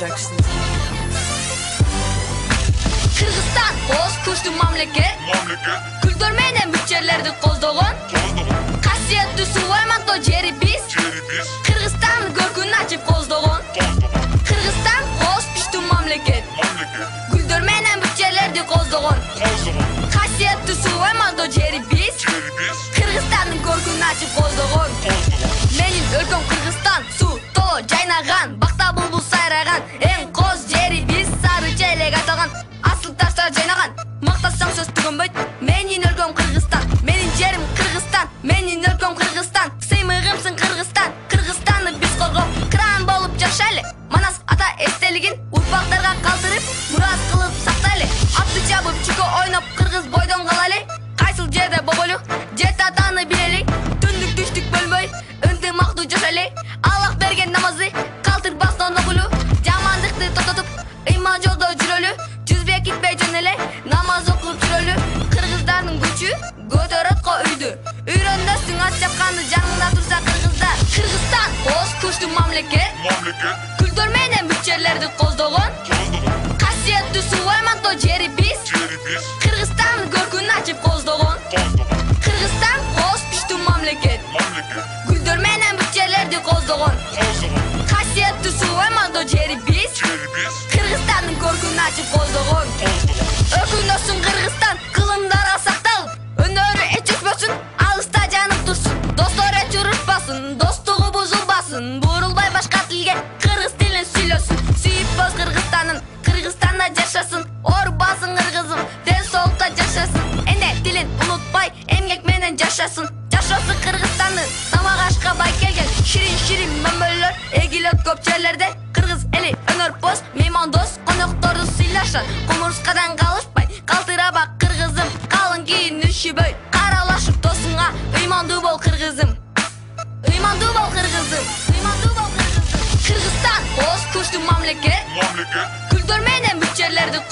Productions. Kırgızstan oz күчтүү мамлекет. Гүлдөр менен бүчөлөрдү коздогон. Касиеттүү суу аймакта жери биз. Кыргызстан көркүн ачып коздогон. Кыргызстан оз күчтүү мамлекет. Гүлдөр менен бүчөлөрдү коздогон. Касиеттүү суу аймакта жери биз. Кыргызстандын көркүн ачып коздогон. Менин өлкөм Кыргызстан суу толо жайнаган, бакта булбул сайраган, эң коз жери биз. Сары челек аталган, асыл таштар жайнаган, мактасаң сөз түгөнбөйт. Менин өлкөм Кыргызстан, менин жерим Кыргызстан, менин өлкөм Кыргызстан, сыймыгымсың Кыргызстан. Кыргызстанды биз коргоп, кран болуп жашайлы. Манас ата эстелигин урпактарга калтырып, мурас кылып сактайлы. Атты чабып, чүкө ойноп, кыргыз бойдон калайлы. Кайсыл жерде боболу, жер татаны билели. Түндүк түштүк бөлбөй, ынтымактуу жашайлы. Аллах берген намазы калтырбастан окулу. Жамандыкты токтотуп, ыйман жолдо жүрөлү. Жүзбе кетпей жөн эле, намаз окуп жүрөлү. Кыргыздардын күчү көтөрөт го үйдү. Үйрөнөсүң ат чапканды жаныңда турса кыргыздар. Кыргызстан оз күчтүү мамлекет. Гүлдөр менен бүчөлөрдү коздогон. Касиеттүү суу аймакта жери биз. Кыргызстандын көркүн ачып коздогон. Кыргызстан оз күчтүү мамлекет. Гүлдөр менен бүчөлөрдү коздогон. Касиеттүү суу аймакта жери биз. Кыргызстандын көркүн ачып коздогон. Өкүнөсүн Кыргызстан, кылымдары сакталып, өнөрү эч өчпөсүн, алыста жанып турсун. Достор эч урушпасын, достугу бузулбасын. Бурулбай башка тилге кыргыз тилин сүйлөсүн. Сүйүп боз Кыргызстанын, Кыргызстанда жашасын. Оорубасын кыргызым, ден соолукта жашасын. Эне тилин унутпай, эмгек менен жашасын. Жашоосу Кыргызстандын, тамак ашка бай келген. Ширин мөмөлөр эгилет көп жерлерде. Кыргыз эли өнөрпоз, меймандос, конокторду сыйлашат. Кумурскадан калышпай, калтырабак кыргызым. Калың кийин үшүбөй, каралашып досуңа. Ыймандуу бол кыргызым, ыймандуу бол кыргызым, ыймандуу бол кыргызым. Кыргызстан оз күчтүү мамлекет. Гүлдөр менен бүчөлөрдү